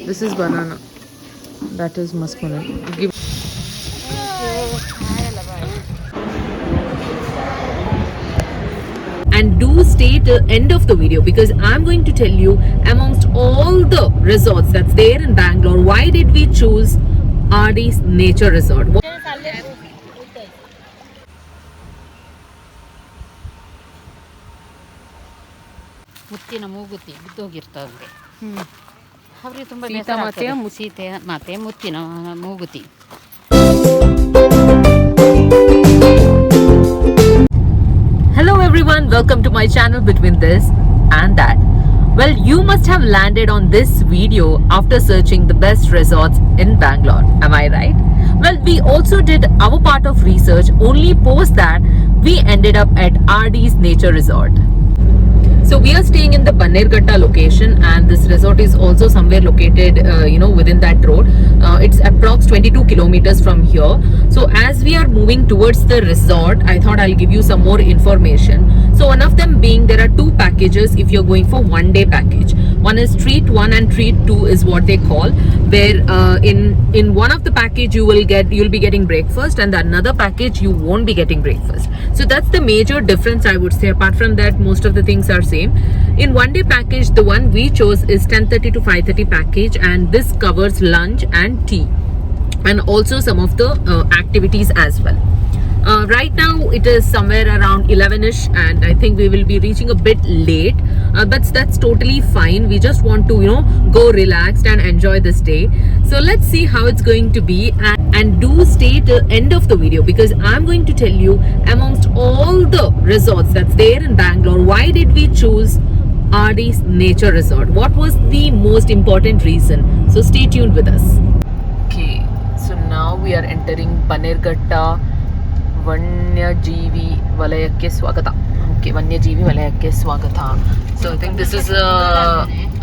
This is banana. That is muskmelon. Give. And do stay till end of the video because I'm going to tell you amongst all the resorts that's there in Bangalore, why did we choose RD's nature resort? ಮುತ್ತಿನ ಮೂಗುತಿ ಬಿದ್ದೋಗಿರ್ತವೆ ಅವ್ರಿಗೆ ತುಂಬ ಸೀತೆ ಮಾತೆ ಮುತ್ತಿನ ಮೂಗುತಿ. Hello everyone, welcome to my channel Between This and That. Well, you must have landed on this video after searching the best resorts in Bangalore. Am I right? Well, we also did our part of research. Only post that we ended up at RD's Nature Resort. So we are staying in the Bannerghatta location, and this resort is also somewhere located, within that road. It's approx 22 kilometers from here. So as we are moving towards the resort, I thought I'll give you some more information. So one of them being there are two packages if you're going for one day package. One is treat 1 and treat 2 is what they call, where in one of the package you'll be getting breakfast, and the another package you won't be getting breakfast. So that's the major difference, I would say. Apart from that, most of the things are same. In one day package, the one we chose is 10:30 to 5:30 package, and this covers lunch and tea and also some of the activities as well. Right now it is somewhere around 11ish, and I think we will be reaching a bit late. That's totally fine. We just want to go relaxed and enjoy this day. So let's see how it's going to be, and do stay till end of the video because I'm going to tell you amongst all the resorts that's there in Bangalore, why did we choose RD's Nature Resort? What was the most important reason? So stay tuned with us. Okay, so now we are entering Bannerghatta ವನ್ಯಜೀವಿ ವಲಯಕ್ಕೆ ಸ್ವಾಗತ. Okay, ವನ್ಯಜೀವಿ ವಲಯಕ್ಕೆ ಸ್ವಾಗತ. So I think this is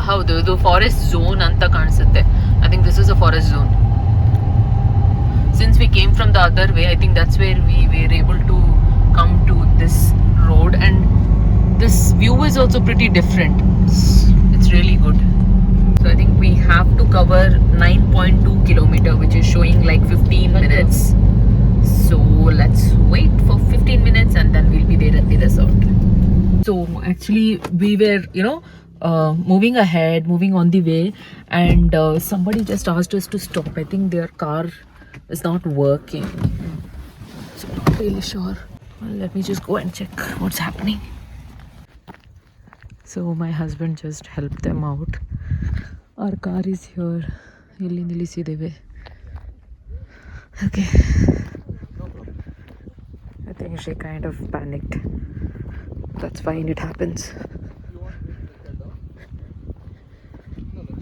ಹೌದು, ಇದು forest zone ಅಂತ ಕಾಣಿಸುತ್ತೆ. I think this is a forest zone. Since we came from the other way, I think that's where we were able to come to this road, and this view is also pretty different. It's really good. So I think we have to cover 9.2 kilometer, which is showing like 15 minutes. So let's wait for 15 minutes and then we'll be there at the resort. So actually we were moving ahead, moving on the way, and somebody just asked us to stop. I think their car is not working, so I'm not really sure. Well, let me just go and check what's happening. So my husband just helped them out. Our car is here. Illi nilisideve. Okay, I think she kind of panicked. That's fine, it happens.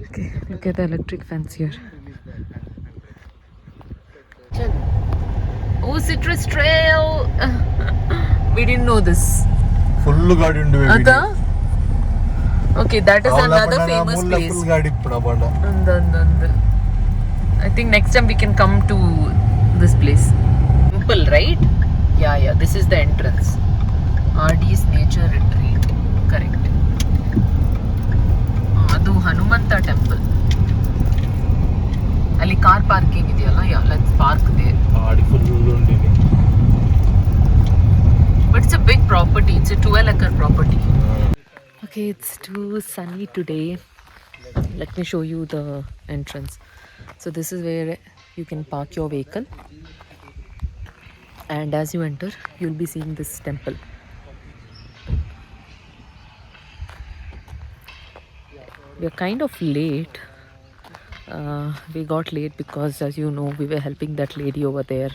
Okay, look at the electric fence here. Oh, citrus trail. We didn't know this. Full gaadi undu Ada? Okay, that is another famous place. Full gaadi ippuda banda. I think next time we can come to this place. Temple, right? Yeah, this is the entrance. RD's Nature Retreat. Correct. Adu Hanumanta temple. Ali car parking ideyalla. Yeah, let's park there. Adi full undini. But it's a big property. It's a 12-acre property. Okay, it's too sunny today. Let me show you the entrance. So this is where you can park your vehicle, and as you enter you'll be seeing this temple. We are kind of late. We got late because, as you know, we were helping that lady over there.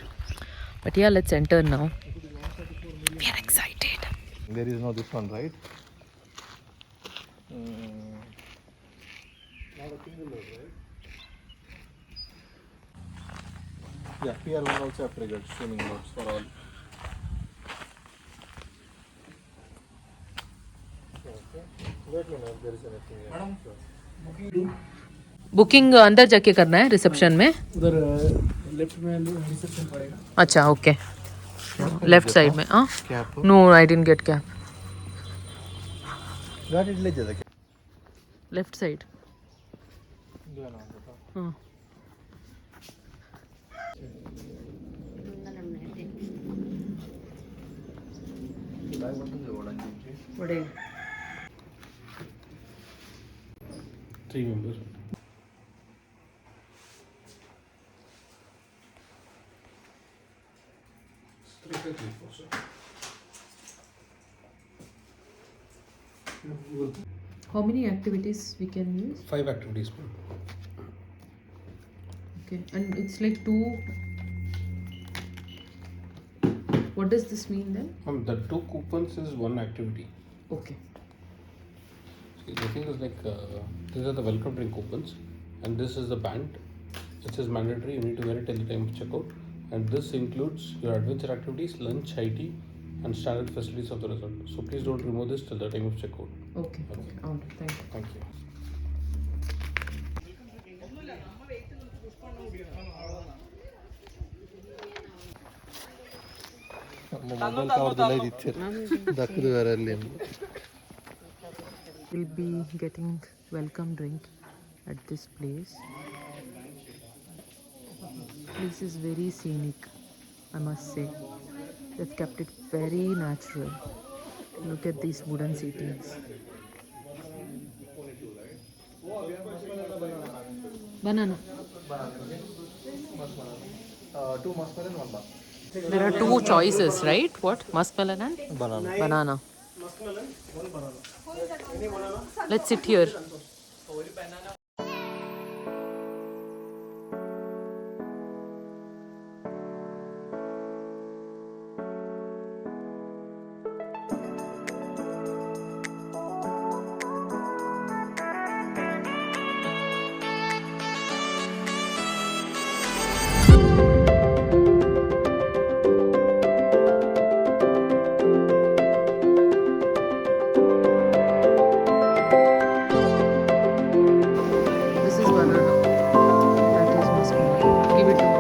But yeah, let's enter now. We are excited. There is no this one, right? Yeah, here one also have triggered swimming boats for all. Okay. Let me know if there is anything. Madam, booking अंदर जाके करना है reception में. उधर left में reception पड़ेगा. अच्छा, okay, left side में. No, I didn't get cap. गाड़ी ले जा. Left side Hmm. What is 3 members. How many activities we can use? 5 activities. Okay, and it's like two. What does this mean then? The 2 coupons is 1 activity. Okay. See, the thing is like these are the welcome drink coupons, and this is the band. It is mandatory. You need to wear it till the time of checkout, and this includes your adventure activities, lunch, high tea, and standard facilities of the resort. So please don't remove this till the time of checkout. Okay. Okay. All right. Thank you. Thank you. Mobile ಕವರ್ದೆಲ್ಲ ಇದಿತ್ತು ದಕ್ಕದು ಬೇರೆ ಅಲ್ಲಿ We'll be getting welcome drink at this place. Place is very scenic, I must say. They've kept it very natural. Look at these wooden seatings. Banana. 2 muskmelon, 1 bar. There are 2 choices, right? What? Muskmelon and Banana. banana. Let's sit here. This is banana. That is muskmelon. Give it to me.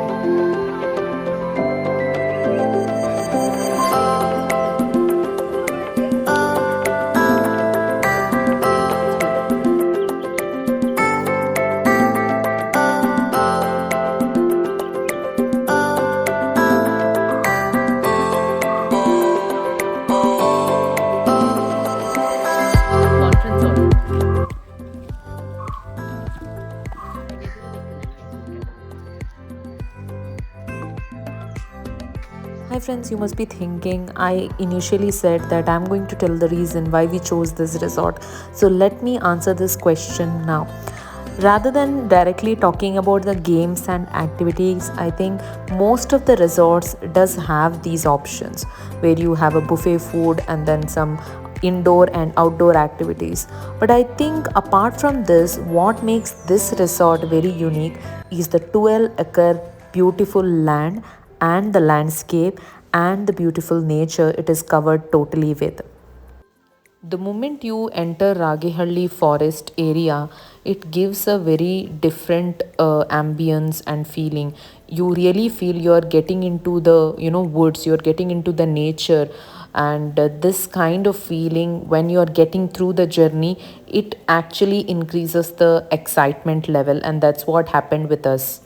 Conference hall. Hi friends, you must be thinking I initially said that I'm going to tell the reason why we chose this resort. So let me answer this question now. Rather than directly talking about the games and activities, I think most of the resorts does have these options where you have a buffet food and then some indoor and outdoor activities. But I think apart from this, what makes this resort very unique is the 12-acre beautiful land and the landscape and the beautiful nature it is covered totally with. The moment you enter Ragehalli forest area, it gives a very different ambience and feeling. You really feel you're getting into the woods, you're getting into the nature, and this kind of feeling when you're getting through the journey, it actually increases the excitement level, and that's what happened with us.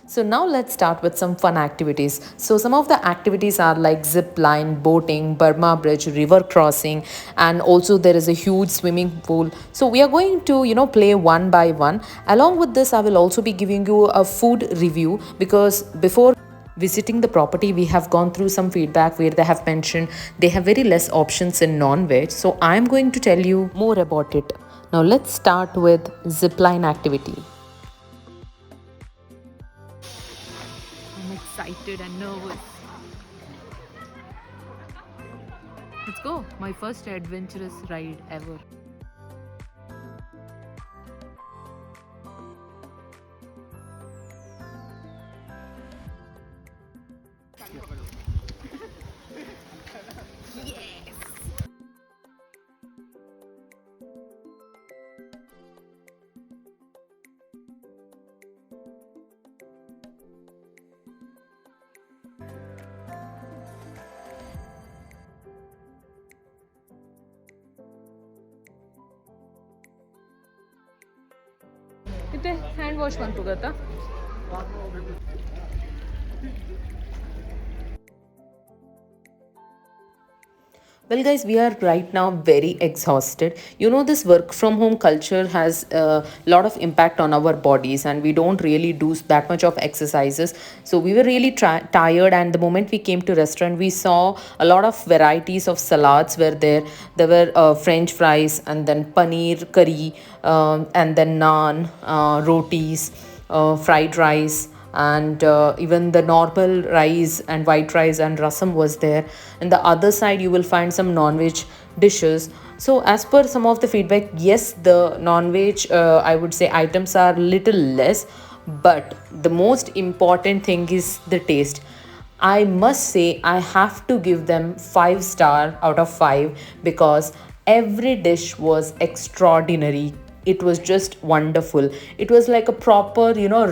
So now let's start with some fun activities. So some of the activities are like zip line, boating, Burma Bridge, river crossing, and also there is a huge swimming pool. So we are going to, play one by one. Along with this, I will also be giving you a food review because before visiting the property, we have gone through some feedback where they have mentioned they have very less options in non-veg. So I'm going to tell you more about it. Now let's start with zipline activity. I'm excited and nervous. Let's go. My first adventurous ride ever. ಮತ್ತೆ hand wash ಬಂತು ಗೊತ್ತಾ. Well, guys, we are right now very exhausted. You know, this work from home culture has a lot of impact on our bodies, and we don't really do that much of exercises. So we were really tired, and the moment we came to restaurant, we saw a lot of varieties of salads were there. There were French fries, and then paneer curry, and then naan, rotis, fried rice, and even the normal rice and white rice and rasam was there. And the other side you will find some non-veg dishes. So as per some of the feedback, yes, the non-veg I would say items are little less, but the most important thing is the taste. I must say I have to give them 5 star out of 5 because every dish was extraordinary. It was just wonderful. It was like a proper,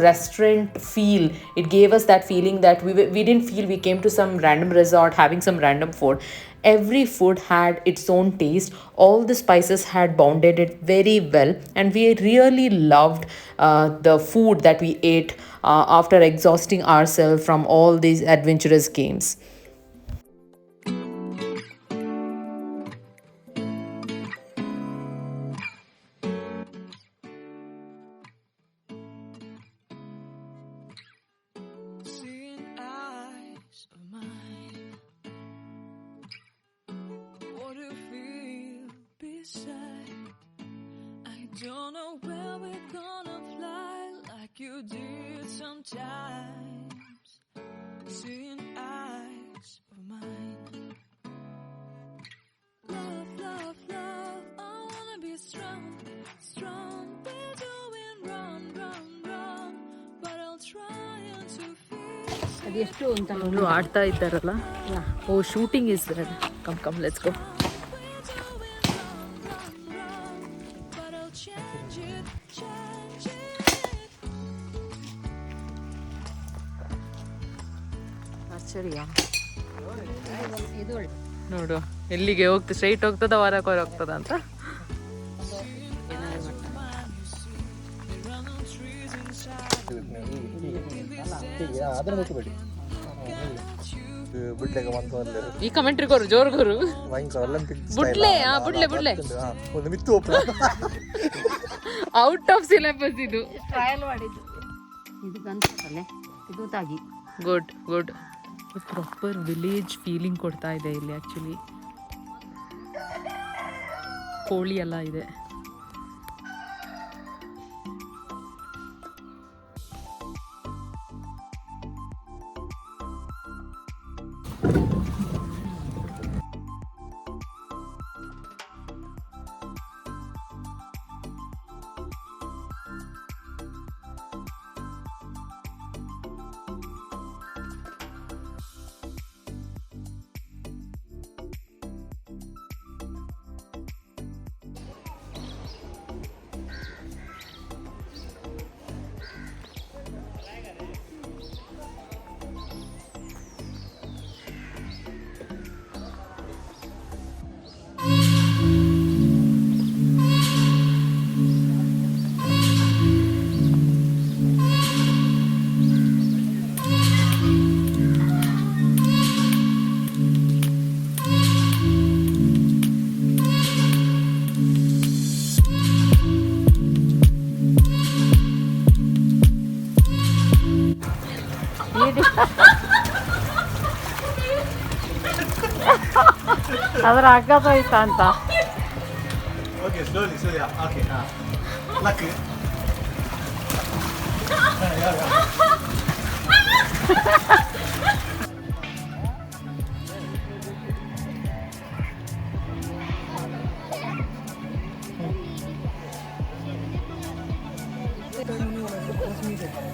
restaurant feel. It gave us that feeling that we didn't feel we came to some random resort having some random food. Every food had its own taste. All the spices had bounded it very well, and we really loved the food that we ate after exhausting ourselves from all these adventurous games. Seeing eyes of mine, what do you feel beside? I don't know where we're gonna fly like you did sometimes. Seeing eyes of mine, love, love, love, I wanna be strong, strong. We're doing wrong, wrong, wrong, but I'll try to fix it. ಅದೆಷ್ಟು ಅಂತ ಅವರು ಆಡ್ತಾ ಇದ್ದಾರಲ್ಲ. Oh, shooting is there. Come come, let's go. But I'll change it, change it. ಆಶ್ಚರ್ಯ ಇದು ಒಳ್ಳೆ ನೋಡು ಎಲ್ಲಿಗೆ ಹೋಗ್ತದೆ, ಸ್ಟ್ರೈಟ್ ಹೋಗ್ತದ ಹೊರಗೆ ಹೋಗ್ತದ ಅಂತ. ಅದನ್ನ ಗೊತ್ತಬೇಡಿ ಬಿಡ್ಲೆಗ ಬಂತು ಅಲ್ಲೇ ಈ ಕಮೆಂಟ್ರಿ ಕೊರು ಜೋರು ಕೊರು ಭಯಂಕರ ಒಲಿಂಪಿಕ್ ಬುಡ್ಲೆ ಬುಡ್ಲೆ ಬುಡ್ಲೆ ಒಂದು ಮಿತ್ತು ಒಪ್ಪಲ ಔಟ್ ಆಫ್ ಸಿಲೆಬಸ್ ಇದು. ಟ್ರಯಲ್ ಮಾಡಿದ್ದು ಇದು ಗಂತಲ್ಲೇ ಇದು ತಾಗಿ good good. Proper village feeling ಕೊಡ್ತಾ ಇದೆ ಇಲ್ಲಿ. ಆ್ಯಕ್ಚುಲಿ ಕೋಳಿ ಎಲ್ಲ ಇದೆ. ಅದರ ಅಗ್ಗದ ಹೋಯ್ತಾ ಅಂತ. Okay slowly slowly okay luck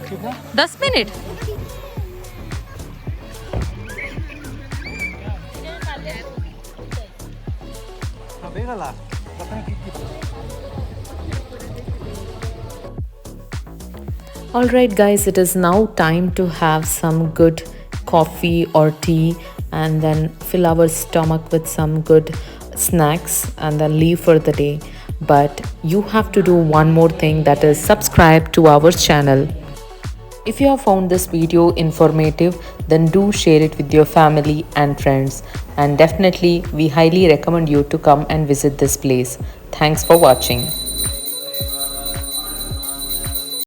कितना 10 minute. ಬೇಗಲ್ಲ Alright guys, it is now time to have some good coffee or tea and then fill our stomach with some good snacks and then leave for the day. But you have to do one more thing, that is subscribe to our channel. If you have found this video informative, then do share it with your family and friends. And definitely, we highly recommend you to come and visit this place. Thanks for watching.